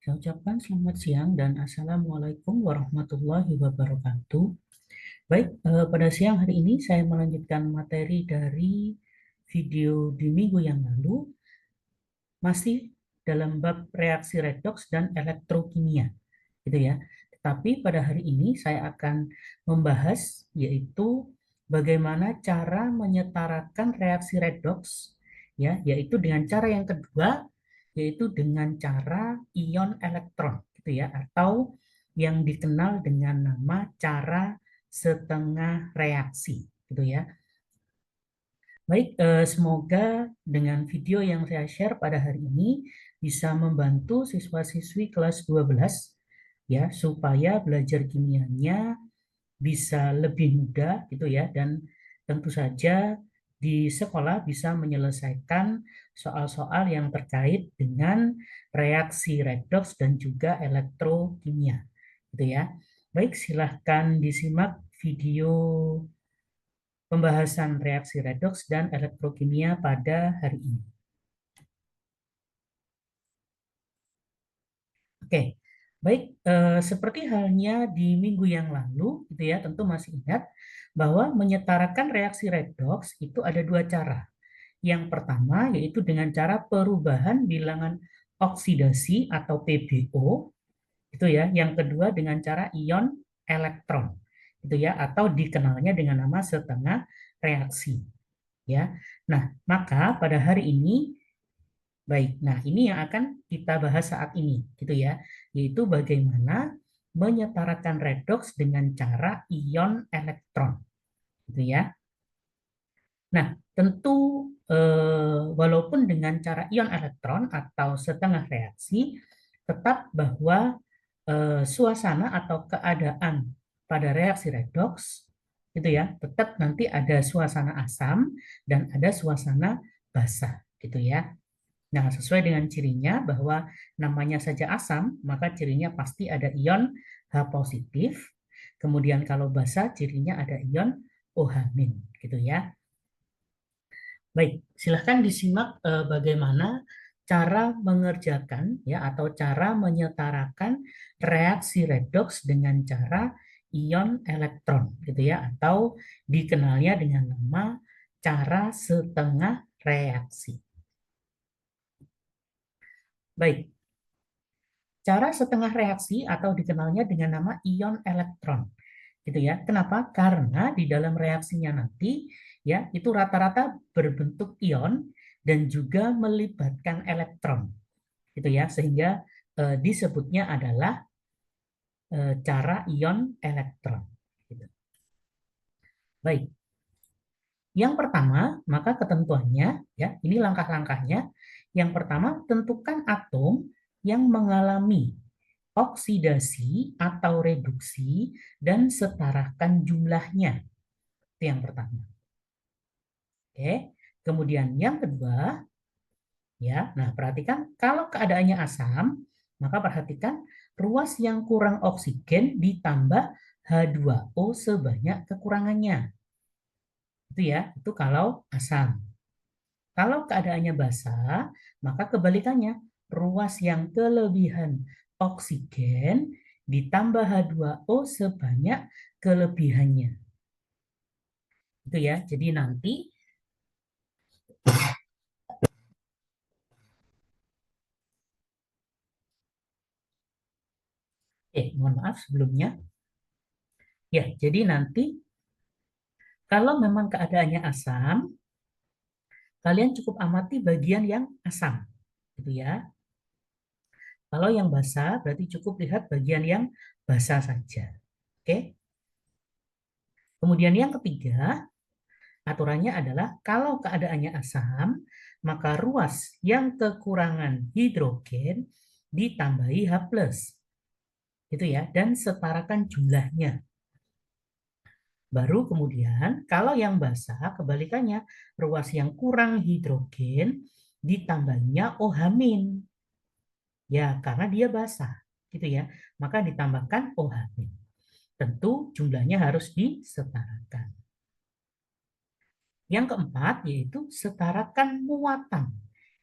Saya ucapkan selamat siang dan Assalamualaikum warahmatullahi wabarakatuh. Baik, pada siang hari ini saya melanjutkan materi dari video di minggu yang lalu, masih dalam bab reaksi redoks dan elektrokimia, gitu ya. Tetapi pada hari ini saya akan membahas yaitu bagaimana cara menyetarakan reaksi redoks, ya, yaitu dengan cara yang kedua, yaitu dengan cara ion elektron, gitu ya, atau yang dikenal dengan nama cara setengah reaksi, gitu ya. Baik, semoga dengan video yang saya share pada hari ini bisa membantu siswa-siswi kelas 12 ya supaya belajar kimianya bisa lebih mudah gitu ya, dan tentu saja di sekolah bisa menyelesaikan soal-soal yang terkait dengan reaksi redoks dan juga elektrokimia gitu ya. Baik, silahkan disimak video pembahasan reaksi redoks dan elektrokimia pada hari ini. Oke, baik, seperti halnya di minggu yang lalu, gitu ya, tentu masih ingat bahwa menyetarakan reaksi redoks itu ada dua cara. Yang pertama yaitu dengan cara perubahan bilangan oksidasi atau PbO, itu ya. Yang kedua dengan cara ion elektron, itu ya, atau dikenalnya dengan nama setengah reaksi, ya. Nah, maka pada hari ini baik, nah ini yang akan kita bahas saat ini, gitu ya, yaitu bagaimana menyetarakan redoks dengan cara ion elektron, gitu ya. Nah, tentu walaupun dengan cara ion elektron atau setengah reaksi, tetap bahwa suasana atau keadaan pada reaksi redoks, gitu ya, tetap nanti ada suasana asam dan ada suasana basa, gitu ya. Nah, sesuai dengan cirinya bahwa namanya saja asam, maka cirinya pasti ada ion H positif. Kemudian kalau basa cirinya ada ion OH-, gitu ya. Baik, silahkan disimak bagaimana cara mengerjakan ya atau cara menyetarakan reaksi redoks dengan cara ion elektron gitu ya, atau dikenalnya dengan nama cara setengah reaksi. Baik, cara setengah reaksi atau dikenalnya dengan nama ion elektron, gitu ya. Kenapa? Karena di dalam reaksinya nanti ya itu rata-rata berbentuk ion dan juga melibatkan elektron, gitu ya. Sehingga disebutnya adalah cara ion elektron. Gitu. Baik. Yang pertama, maka ketentuannya ya, ini langkah-langkahnya. Yang pertama, tentukan atom yang mengalami oksidasi atau reduksi dan setarakan jumlahnya. Itu yang pertama. Oke. Kemudian yang kedua, ya. Nah, perhatikan kalau keadaannya asam, maka perhatikan ruas yang kurang oksigen ditambah H2O sebanyak kekurangannya. Itu ya, itu kalau asam. Kalau keadaannya basa, maka kebalikannya, ruas yang kelebihan oksigen ditambah H2O sebanyak kelebihannya. Itu ya. Jadi nanti mohon maaf sebelumnya. Ya, jadi nanti kalau memang keadaannya asam, kalian cukup amati bagian yang asam, gitu ya. Kalau yang basah berarti cukup lihat bagian yang basah saja. Oke. Kemudian yang ketiga, aturannya adalah kalau keadaannya asam, maka ruas yang kekurangan hidrogen ditambahi H+. Gitu ya, dan setarakan jumlahnya. Baru kemudian kalau yang basah kebalikannya, ruas yang kurang hidrogen ditambahnya OH-. Ya, karena dia basah, gitu ya. Maka ditambahkan OH-. Tentu jumlahnya harus disetarakan. Yang keempat yaitu setarakan muatan.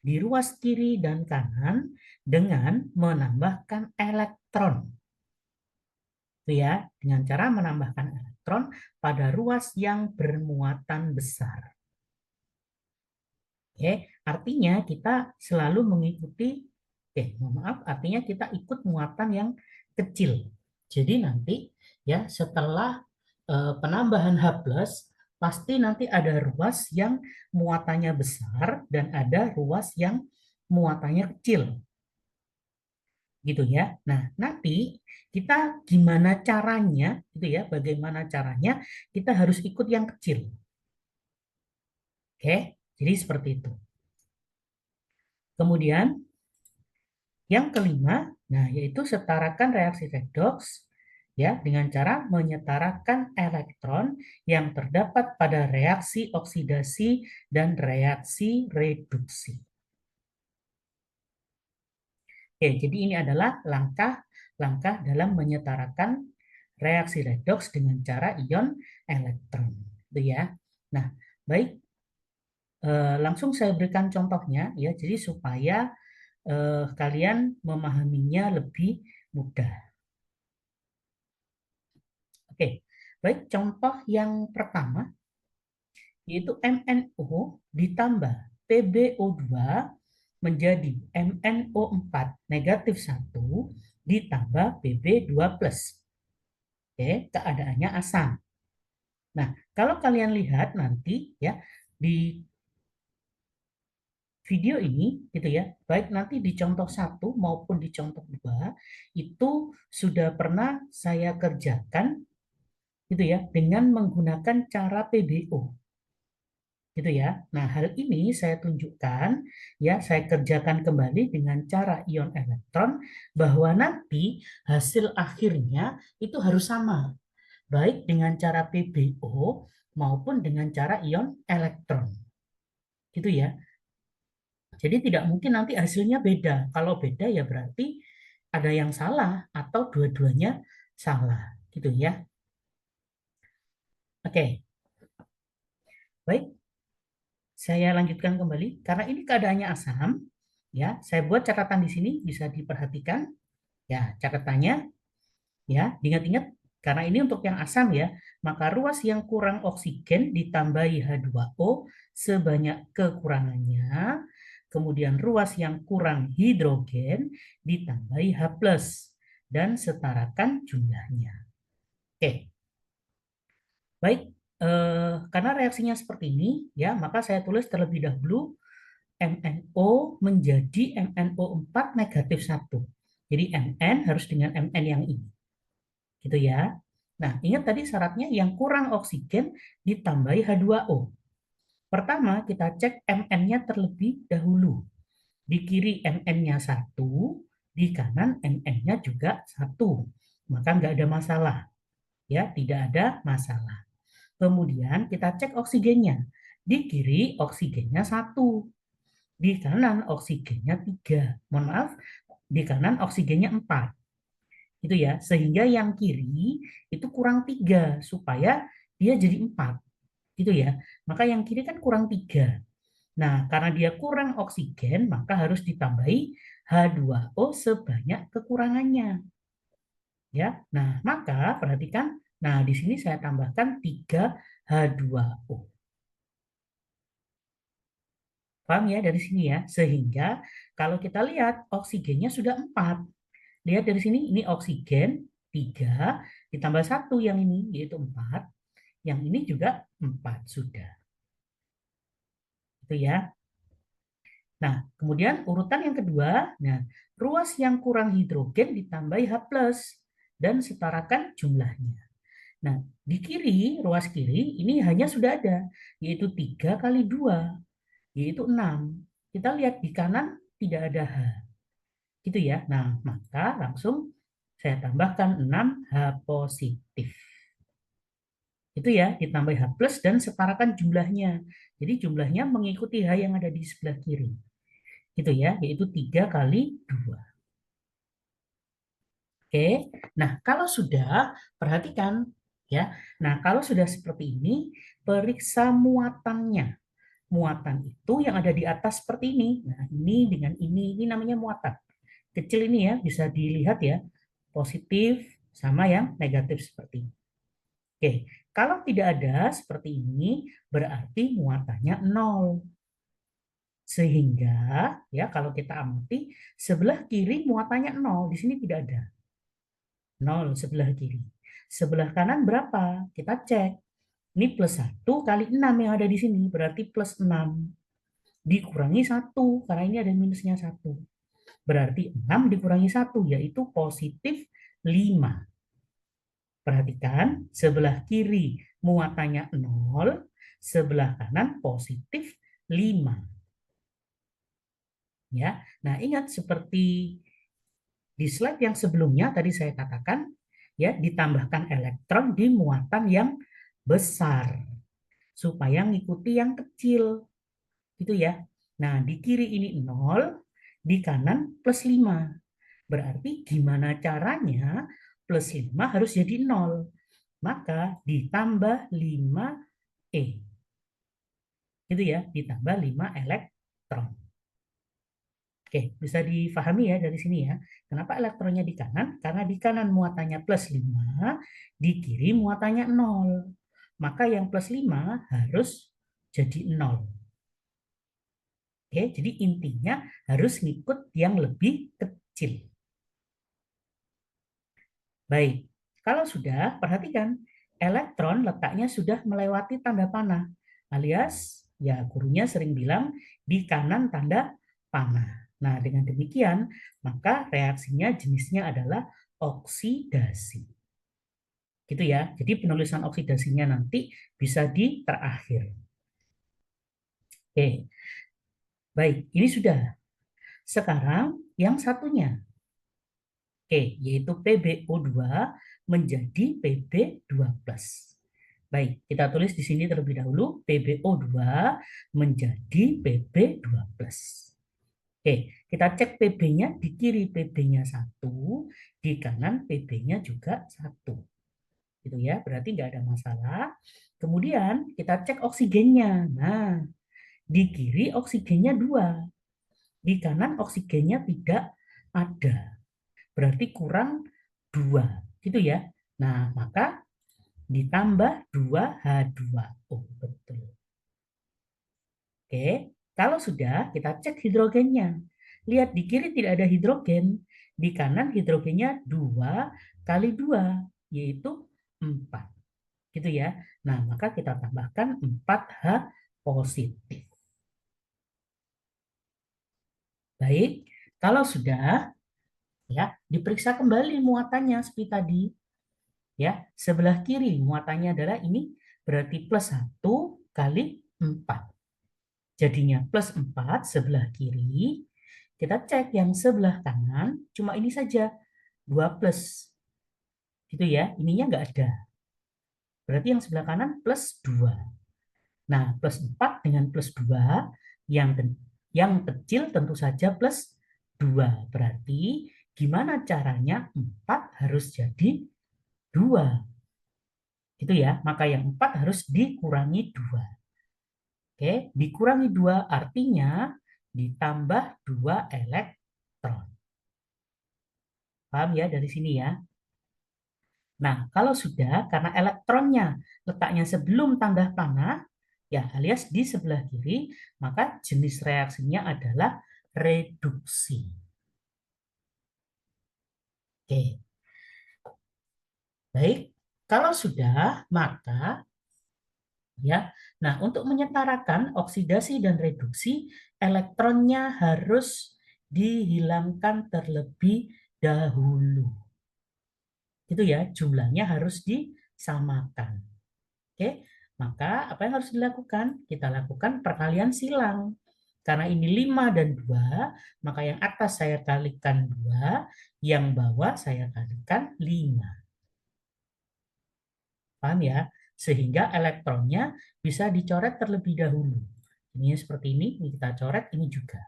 di ruas kiri dan kanan dengan menambahkan elektron. Itu ya, dengan cara menambahkan elektron pada ruas yang bermuatan besar. Oke, artinya kita selalu mengikuti, mohon maaf, artinya kita ikut muatan yang kecil. Jadi nanti ya setelah penambahan H+, pasti nanti ada ruas yang muatannya besar dan ada ruas yang muatannya kecil. Gitu ya. Nah, nanti kita gimana caranya, gitu ya, bagaimana caranya kita harus ikut yang kecil. Oke, jadi seperti itu. Kemudian yang kelima, nah yaitu setarakan reaksi redoks ya dengan cara menyetarakan elektron yang terdapat pada reaksi oksidasi dan reaksi reduksi. Oke, jadi ini adalah langkah-langkah dalam menyetarakan reaksi redoks dengan cara ion elektron, itu ya. Nah, baik, langsung saya berikan contohnya ya, jadi supaya kalian memahaminya lebih mudah. Oke, baik, contoh yang pertama yaitu MnO ditambah PbO2 menjadi MnO4 negatif 1 ditambah Pb2 plus. Oke, keadaannya asam. Nah, kalau kalian lihat nanti ya di video ini gitu ya, baik nanti di contoh 1 maupun di contoh 2 itu sudah pernah saya kerjakan gitu ya dengan menggunakan cara PBO. Gitu ya. Nah, hal ini saya tunjukkan ya, saya kerjakan kembali dengan cara ion elektron bahwa nanti hasil akhirnya itu harus sama, baik dengan cara PBO maupun dengan cara ion elektron. Gitu ya. Jadi tidak mungkin nanti hasilnya beda. Kalau beda ya berarti ada yang salah atau dua-duanya salah. Gitu ya. Oke, baik. Saya lanjutkan kembali karena ini keadaannya asam. Ya, saya buat catatan di sini bisa diperhatikan. Ya, catatannya ya, ingat-ingat karena ini untuk yang asam ya, maka ruas yang kurang oksigen ditambahi H2O sebanyak kekurangannya, kemudian ruas yang kurang hidrogen ditambahi H+, dan setarakan jumlahnya. Oke, baik, karena reaksinya seperti ini, ya, maka saya tulis terlebih dahulu MnO menjadi MnO4 negatif 1. Jadi Mn harus dengan Mn yang ini. Gitu ya. Nah, ingat tadi syaratnya yang kurang oksigen ditambahi H2O. Pertama, kita cek Mn-nya terlebih dahulu. Di kiri Mn-nya 1, di kanan Mn-nya juga 1. Maka nggak ada masalah. Ya, tidak ada masalah. Kemudian kita cek oksigennya. Di kiri oksigennya 1. Di kanan oksigennya 3. Mohon maaf, di kanan oksigennya 4. Itu ya, sehingga yang kiri itu kurang 3 supaya dia jadi 4. Gitu ya. Maka yang kiri kan kurang 3. Nah, karena dia kurang oksigen, maka harus ditambahi H2O sebanyak kekurangannya. Ya. Nah, maka perhatikan, nah di sini saya tambahkan 3 H2O. Paham ya dari sini ya? Sehingga kalau kita lihat oksigennya sudah 4. Lihat dari sini, ini oksigen 3 ditambah 1 yang ini, yaitu 4. Yang ini juga 4 sudah. Itu ya. Nah, kemudian urutan yang kedua, nah, ruas yang kurang hidrogen ditambahi H+, dan setarakan jumlahnya. Nah, di kiri, ruas kiri, ini hanya sudah ada, yaitu 3 kali 2, yaitu 6. Kita lihat di kanan tidak ada H. Gitu ya. Nah, maka langsung saya tambahkan 6 H positif. Itu ya, ditambah H plus dan setarakan jumlahnya. Jadi jumlahnya mengikuti H yang ada di sebelah kiri. Gitu ya, yaitu 3 kali 2. Oke, nah kalau sudah, perhatikan ya. Nah kalau sudah seperti ini, periksa muatannya. Muatan itu yang ada di atas seperti ini. Nah, ini dengan ini namanya muatan. Kecil ini ya, bisa dilihat ya, positif sama yang negatif seperti ini. Oke, kalau tidak ada seperti ini, berarti muatannya 0. Sehingga, ya kalau kita amati, sebelah kiri muatannya 0. Di sini tidak ada. 0 sebelah kiri. Sebelah kanan berapa? Kita cek. Ini plus 1 kali 6 yang ada di sini. Berarti plus 6. Dikurangi 1. Karena ini ada minusnya 1. Berarti 6 dikurangi 1. Yaitu positif 5. Perhatikan, sebelah kiri muatannya 0. Sebelah kanan positif 5. Ya, nah ingat seperti di slide yang sebelumnya tadi saya katakan, ya ditambahkan elektron di muatan yang besar supaya mengikuti yang kecil, gitu ya. Nah, di kiri ini 0, di kanan plus 5. Berarti gimana caranya plus 5 harus jadi 0? Maka ditambah 5E. Gitu ya, ditambah 5 elektron. Oke, bisa difahami ya dari sini ya. Kenapa elektronnya di kanan? Karena di kanan muatannya plus 5, di kiri muatannya 0. Maka yang plus 5 harus jadi 0. Oke, jadi intinya harus ngikut yang lebih kecil. Baik, kalau sudah, perhatikan. Elektron letaknya sudah melewati tanda panah. Alias, ya gurunya sering bilang, di kanan tanda panah. Nah, dengan demikian, maka reaksinya jenisnya adalah oksidasi. Gitu ya. Jadi penulisan oksidasinya nanti bisa di terakhir. Oke. Baik, ini sudah. Sekarang yang satunya. Oke, yaitu PbO2 menjadi Pb2+. Baik, kita tulis di sini terlebih dahulu PbO2 menjadi Pb2+. Oke, kita cek Pb-nya, di kiri Pb-nya 1, di kanan Pb-nya juga 1. Gitu ya, berarti nggak ada masalah. Kemudian kita cek oksigennya. Nah, di kiri oksigennya 2, di kanan oksigennya tidak ada. Berarti kurang 2. Gitu ya. Nah, maka ditambah 2H2O. Betul. Oke, kalau sudah kita cek hidrogennya. Lihat di kiri tidak ada hidrogen, di kanan hidrogennya 2 kali 2, yaitu 4. Gitu ya. Nah, maka kita tambahkan 4H positif. Baik, kalau sudah, ya diperiksa kembali muatannya seperti tadi. Ya, sebelah kiri muatannya adalah ini, berarti plus 1 kali 4. Jadinya plus 4 sebelah kiri. Kita cek yang sebelah kanan, cuma ini saja, 2 plus. Gitu ya, ininya nggak ada. Berarti yang sebelah kanan plus 2. Nah, plus 4 dengan plus 2, yang kecil tentu saja plus 2. Berarti gimana caranya 4 harus jadi 2. Gitu ya, maka yang 4 harus dikurangi 2. Oke, dikurangi 2 artinya ditambah 2 elektron. Paham ya dari sini ya? Nah, kalau sudah, karena elektronnya letaknya sebelum tanda panah, ya alias di sebelah kiri, maka jenis reaksinya adalah reduksi. Oke. Baik, kalau sudah, maka ya. Nah, untuk menyetarakan oksidasi dan reduksi, elektronnya harus dihilangkan terlebih dahulu. Itu ya, jumlahnya harus disamakan. Oke, maka apa yang harus dilakukan? Kita lakukan perkalian silang. Karena ini 5 dan 2, maka yang atas saya kalikan 2, yang bawah saya kalikan 5. Paham ya? Sehingga elektronnya bisa dicoret terlebih dahulu. Ini seperti ini kita coret, ini juga.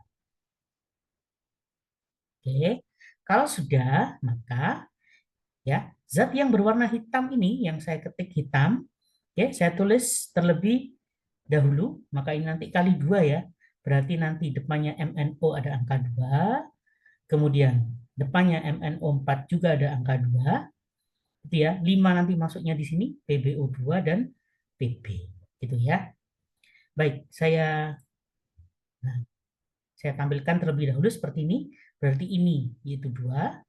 Oke, kalau sudah, maka ya zat yang berwarna hitam ini yang saya ketik hitam, oke, saya tulis terlebih dahulu, maka ini nanti kali 2 ya. Berarti nanti depannya MnO ada angka 2, kemudian depannya MnO4 juga ada angka 2, gitu ya. 5 nanti masuknya di sini, PbO2 dan Pb, gitu ya. Baik, nah, saya tampilkan terlebih dahulu seperti ini. Berarti ini yaitu 2,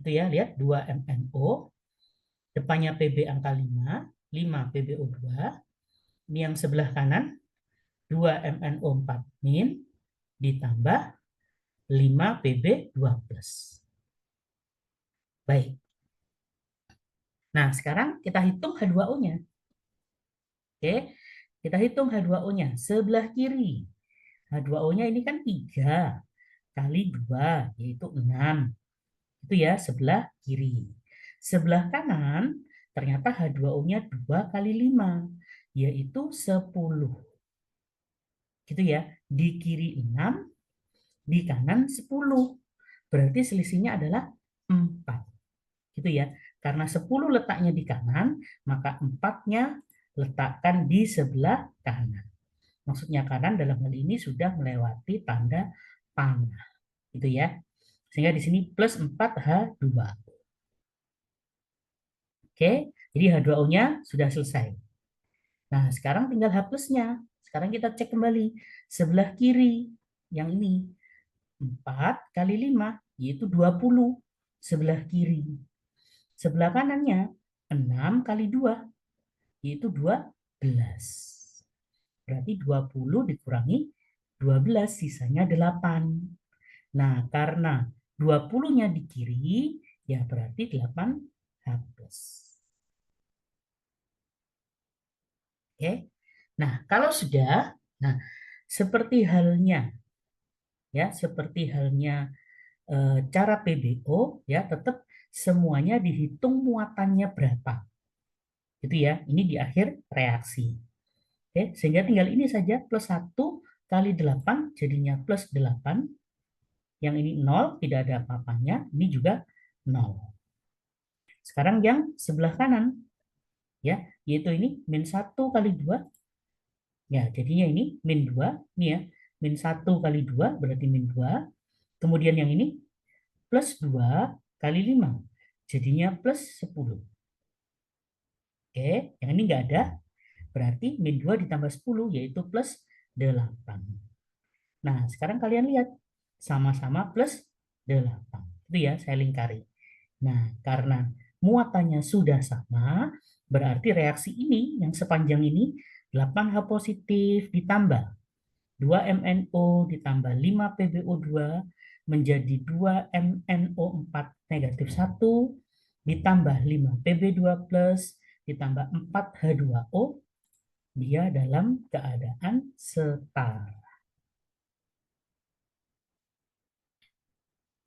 itu ya, lihat 2 MnO, depannya Pb angka 5, 5 PbO2. Ini yang sebelah kanan, 2 MnO4 min ditambah 5 Pb2 plus. Baik. Nah, sekarang kita hitung H2O-nya. Oke, kita hitung H2O-nya. Sebelah kiri. H2O-nya ini kan 3 kali 2, yaitu 6. Itu ya, sebelah kiri. Sebelah kanan, ternyata H2O-nya 2 kali 5, yaitu 10. Gitu ya, di kiri 6, di kanan 10. Berarti selisihnya adalah 4. Gitu ya. Karena 10 letaknya di kanan, maka 4-nya letakkan di sebelah kanan. Maksudnya kanan dalam hal ini sudah melewati tanda panah. Gitu ya. Sehingga di sini plus 4H2. Oke, jadi H2O-nya sudah selesai. Nah, sekarang tinggal H plusnya. Sekarang kita cek kembali. Sebelah kiri, yang ini. 4 kali 5, yaitu 20. Sebelah kiri. Sebelah kanannya 6 kali 2, yaitu 12. Berarti 20 dikurangi 12, sisanya 8. Nah, karena 20-nya di kiri, ya berarti 8H plus. Oke. Nah, kalau sudah, nah seperti halnya cara PBO ya, tetap semuanya dihitung muatannya berapa. Gitu ya. Ini di akhir reaksi. Oke, sehingga tinggal ini saja, plus 1 kali 8 jadinya plus 8. Yang ini 0, tidak ada apa-apanya. Ini juga 0. Sekarang yang sebelah kanan, ya, yaitu ini min 1 kali 2. Ya, jadinya ini min 2. Ini ya, min 1 kali 2 berarti min 2. Kemudian yang ini plus 2 kali 5. Jadinya plus 10. Oke, yang ini nggak ada. Berarti min 2 ditambah 10, yaitu plus 8. Nah, sekarang kalian lihat. Sama-sama plus 8. Itu ya, saya lingkari. Nah, karena muatannya sudah sama, berarti reaksi ini, yang sepanjang ini, 8H positif ditambah 2 MnO ditambah 5 PbO2 menjadi 2 MnO4 negatif 1 ditambah 5 Pb2 plus ditambah 4H2O, dia dalam keadaan setara.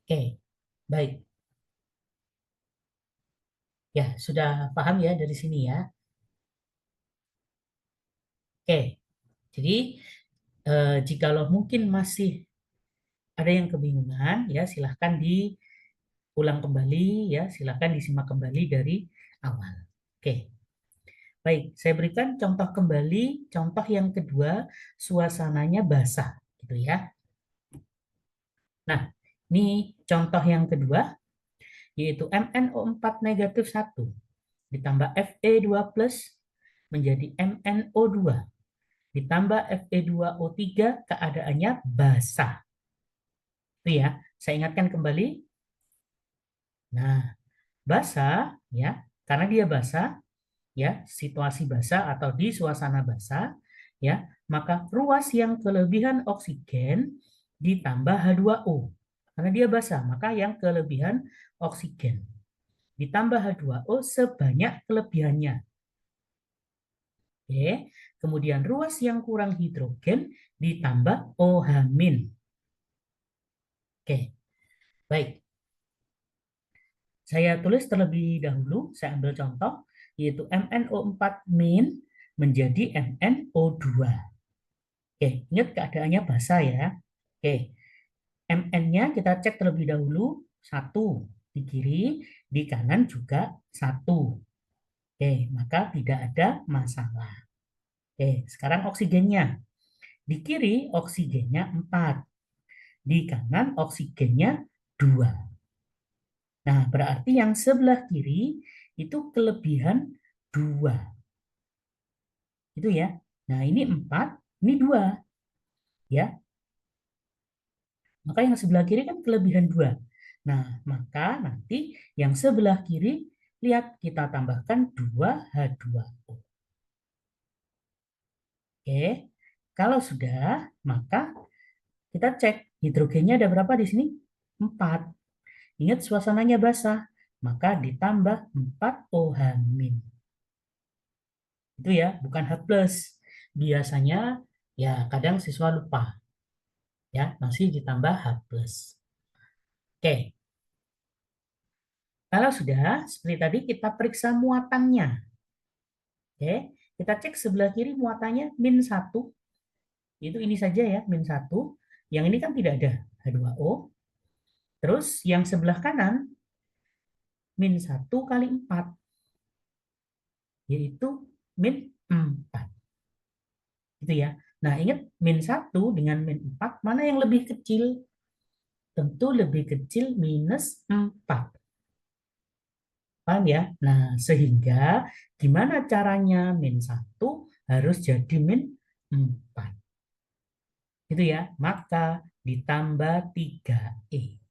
Oke, baik. Ya, sudah paham ya dari sini ya. Oke, jadi jikalau mungkin masih ada yang kebingungan, ya silahkan diulang kembali, ya silahkan disimak kembali dari awal. Oke, baik. Saya berikan contoh kembali, contoh yang kedua, suasananya basah, gitu ya. Nah, ini contoh yang kedua, yaitu MnO4 negatif 1 ditambah Fe2 plus menjadi MnO2 ditambah Fe2O3, keadaannya basah. Itu ya, saya ingatkan kembali. Nah, basah ya, karena dia basah ya, situasi basah atau di suasana basah ya, maka ruas yang kelebihan oksigen ditambah H2O. Karena dia basah, maka yang kelebihan oksigen ditambah H2O sebanyak kelebihannya. Oke, kemudian ruas yang kurang hidrogen ditambah OH-. Oke, baik. Saya tulis terlebih dahulu, saya ambil contoh, yaitu MnO4- menjadi MnO2. Oke, ingat keadaannya basah ya. Oke, Mn-nya kita cek terlebih dahulu, 1 di kiri, di kanan juga 1. Oke, maka tidak ada masalah. sekarang oksigennya. Di kiri oksigennya 4. Di kanan oksigennya 2. Nah, berarti yang sebelah kiri itu kelebihan 2. Itu ya. Nah, ini 4, ini 2. Ya. Maka yang sebelah kiri kan kelebihan 2. Nah, maka nanti yang sebelah kiri, lihat kita tambahkan 2H2O. Oke. Kalau sudah, maka kita cek hidrogennya ada berapa di sini? 4. Ingat suasananya basah, maka ditambah 4OH-. Itu ya, bukan H+. Biasanya ya kadang siswa lupa. Ya, masih ditambah H+. Oke. Kalau sudah, seperti tadi kita periksa muatannya. Oke, kita cek sebelah kiri muatannya -1. Itu ini saja ya, -1. Yang ini kan tidak ada H2O. Terus yang sebelah kanan -1 kali 4, yaitu -4. Gitu ya. Nah, ingat -1 dengan -4, mana yang lebih kecil? Tentu lebih kecil -4. Paham ya? Nah, sehingga gimana caranya -1 harus jadi -4. Gitu ya. Maka ditambah 3E.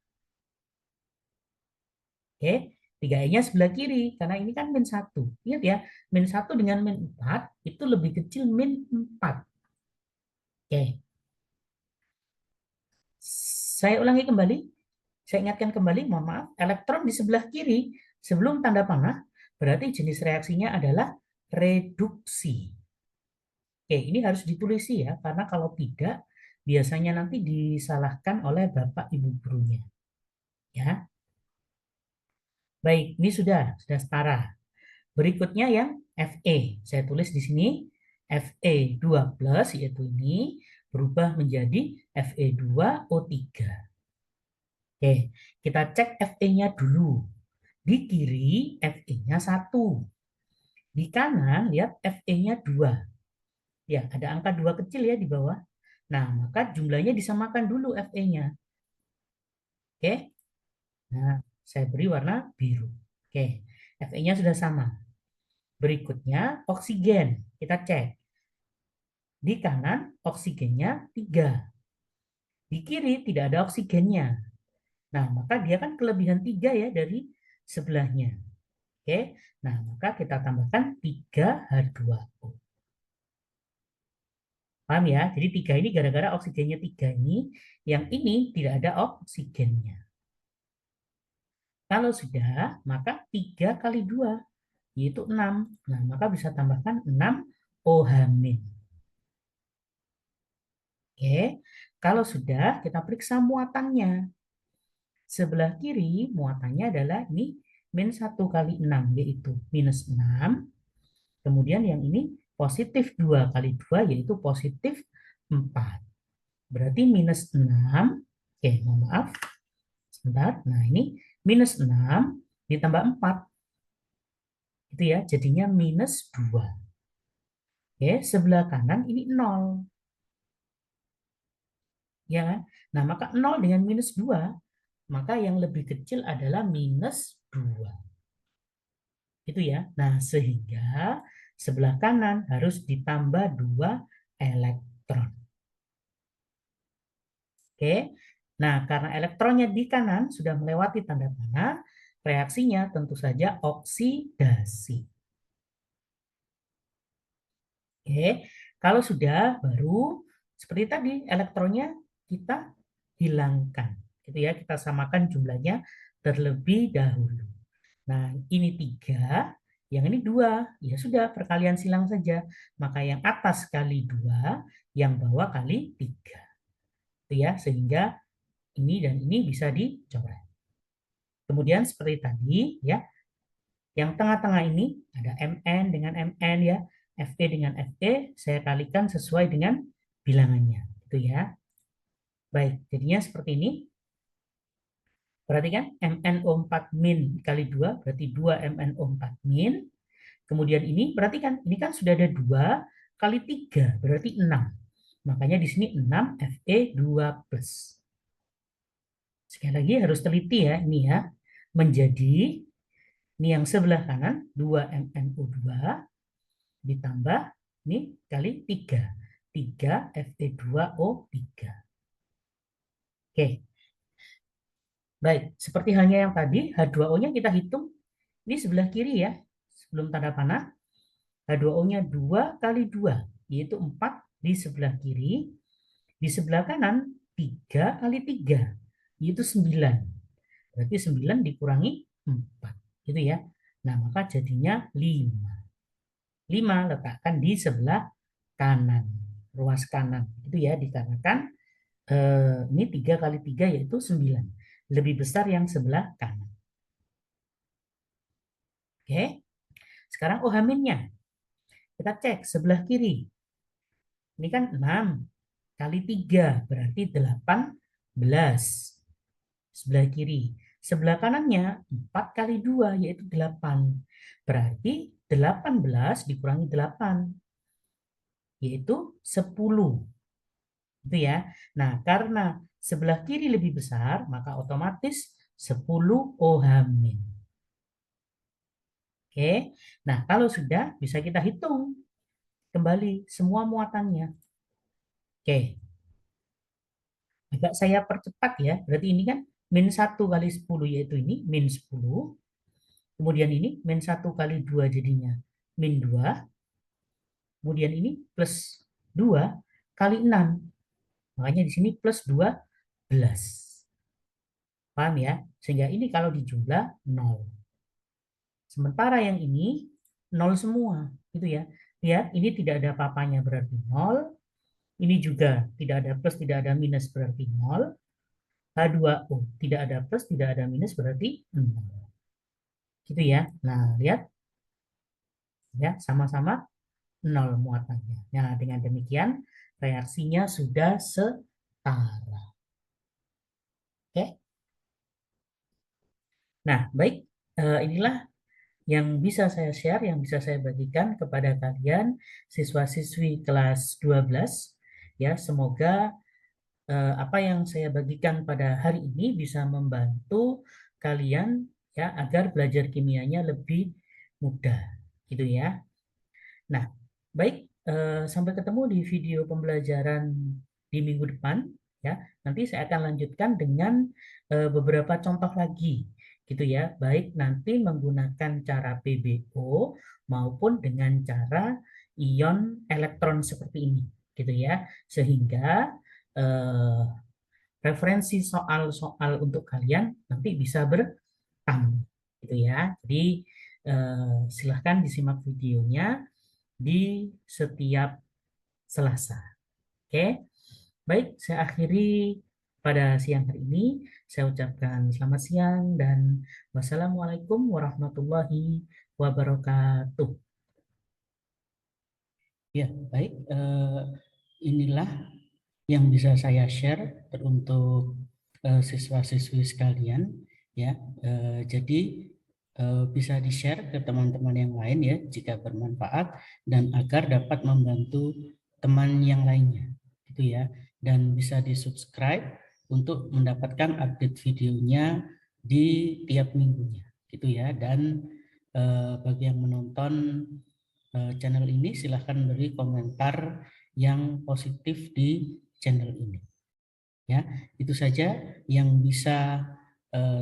Oke, 3E-nya sebelah kiri karena ini kan -1. Ingat ya, -1 dengan -4 itu lebih kecil -4. Oke. Saya ulangi kembali. Saya ingatkan kembali, mohon maaf, elektron di sebelah kiri sebelum tanda panah berarti jenis reaksinya adalah reduksi. Oke, ini harus ditulis ya, karena kalau tidak, biasanya nanti disalahkan oleh Bapak Ibu gurunya. Ya, baik, ini sudah setara. Berikutnya yang Fe, saya tulis di sini, Fe2+, yaitu ini, berubah menjadi Fe2O3. Oke, kita cek Fe-nya dulu. Di kiri, Fe-nya 1. Di kanan, lihat Fe-nya 2. Ya, ada angka 2 kecil ya di bawah. Nah, maka jumlahnya disamakan dulu Fe-nya. Oke. Nah, saya beri warna biru. Oke, Fe-nya sudah sama. Berikutnya, oksigen. Kita cek. Di kanan, oksigennya 3. Di kiri, tidak ada oksigennya. Nah, maka dia kan kelebihan 3 ya dari sebelahnya. Oke, nah maka kita tambahkan 3H2O. Paham ya? Jadi 3 ini gara-gara oksigennya 3 ini, yang ini tidak ada oksigennya. Kalau sudah, maka 3 kali 2, yaitu 6. Nah, maka bisa tambahkan 6OH-. Oke, kalau sudah, kita periksa muatannya. Sebelah kiri, muatannya adalah ini -1 kali 6, yaitu -6. Kemudian yang ini positif 2 kali 2, yaitu positif 4. Berarti -6. Oke, mohon maaf. Sebentar. Nah, ini -6 ditambah 4. Itu ya, jadinya -2. Oke, sebelah kanan ini 0. Ya kan? Nah, maka 0 dengan -2, maka yang lebih kecil adalah -2. Itu ya. Nah, sehingga sebelah kanan harus ditambah 2 elektron. Oke. Nah, karena elektronnya di kanan sudah melewati tanda panah, reaksinya tentu saja oksidasi. Oke. Kalau sudah, baru seperti tadi elektronnya kita hilangkan. Gitu ya, kita samakan jumlahnya terlebih dahulu. Nah, ini 3, yang ini 2. Ya sudah, perkalian silang saja. Maka yang atas kali 2, yang bawah kali 3. Itu ya, sehingga ini dan ini bisa dicoret. Kemudian seperti tadi ya, yang tengah-tengah ini ada Mn dengan Mn ya, Fe dengan Fe, saya kalikan sesuai dengan bilangannya. Itu ya. Baik, jadinya seperti ini. Perhatikan MnO4- kali 2 berarti 2 MnO4-. Kemudian ini perhatikan, ini kan sudah ada 2 kali 3 berarti 6. Makanya di sini 6 Fe2+. Sekali lagi harus teliti ya ini ya. Menjadi ini yang sebelah kanan 2MnO2 ditambah ini kali 3. 3 Fe2O3. Oke. Baik, seperti halnya yang tadi, H2O-nya kita hitung di sebelah kiri ya. Sebelum tanda panah, H2O-nya 2 kali 2, yaitu 4 di sebelah kiri. Di sebelah kanan, 3 kali 3, yaitu 9. Berarti 9 dikurangi 4. Gitu ya. Nah, maka jadinya 5. 5 letakkan di sebelah kanan, ruas kanan. Itu ya, dikarenakan ini 3 kali 3 yaitu 9. Lebih besar yang sebelah kanan. Oke. Sekarang OH-nya. Kita cek sebelah kiri. Ini kan 6 kali 3 berarti 18. Sebelah kiri. Sebelah kanannya 4 kali 2 yaitu 8. Berarti 18 dikurangi 8 yaitu 10. Itu ya. Nah, karena sebelah kiri lebih besar, maka otomatis 10 OH-. Oke. Nah, kalau sudah bisa kita hitung kembali semua muatannya. Oke. Agak saya percepat ya. Berarti ini kan min 1 kali 10 yaitu ini min 10. Kemudian ini min 1 kali 2 jadinya min 2. Kemudian ini plus 2 kali 6. Makanya di sini plus 12. Paham ya? Sehingga ini kalau dijumlah 0. Sementara yang ini 0 semua. Gitu ya. Lihat ini tidak ada apa-apanya berarti 0. Ini juga tidak ada plus, tidak ada minus berarti 0. H2O tidak ada plus, tidak ada minus berarti 0. Gitu ya. Nah, lihat. Ya, sama-sama 0 muatannya. Nah, dengan demikian reaksinya sudah setara. Oke. Nah, baik. Inilah yang bisa saya share, yang bisa saya bagikan kepada kalian siswa-siswi kelas 12. Ya, semoga apa yang saya bagikan pada hari ini bisa membantu kalian ya agar belajar kimianya lebih mudah, gitu ya. Nah, baik, sampai ketemu di video pembelajaran di minggu depan ya. Nanti saya akan lanjutkan dengan beberapa contoh lagi gitu ya. Baik nanti menggunakan cara PBO maupun dengan cara ion elektron seperti ini gitu ya. Sehingga referensi soal-soal untuk kalian nanti bisa bertambah gitu ya. Jadi silahkan disimak videonya di setiap Selasa. Oke, baik, saya akhiri pada siang hari ini. Saya ucapkan selamat siang dan wassalamualaikum warahmatullahi wabarakatuh. Ya, baik. Inilah yang bisa saya share untuk siswa-siswi sekalian. Ya, jadi bisa di-share ke teman-teman yang lain ya jika bermanfaat dan agar dapat membantu teman yang lainnya gitu ya, dan bisa di-subscribe untuk mendapatkan update videonya di tiap minggunya gitu ya. Dan bagi yang menonton channel ini silahkan beri komentar yang positif di channel ini ya. Itu saja yang bisa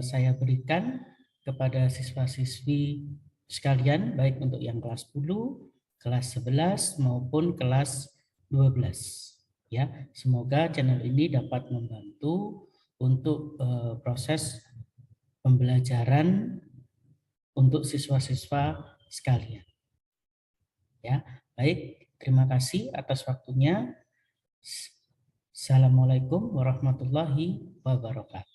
saya berikan kepada siswa-siswi sekalian, baik untuk yang kelas 10, kelas 11 maupun kelas 12 ya. Semoga channel ini dapat membantu untuk proses pembelajaran untuk siswa-siswa sekalian ya. Baik, terima kasih atas waktunya. Assalamualaikum warahmatullahi wabarakatuh.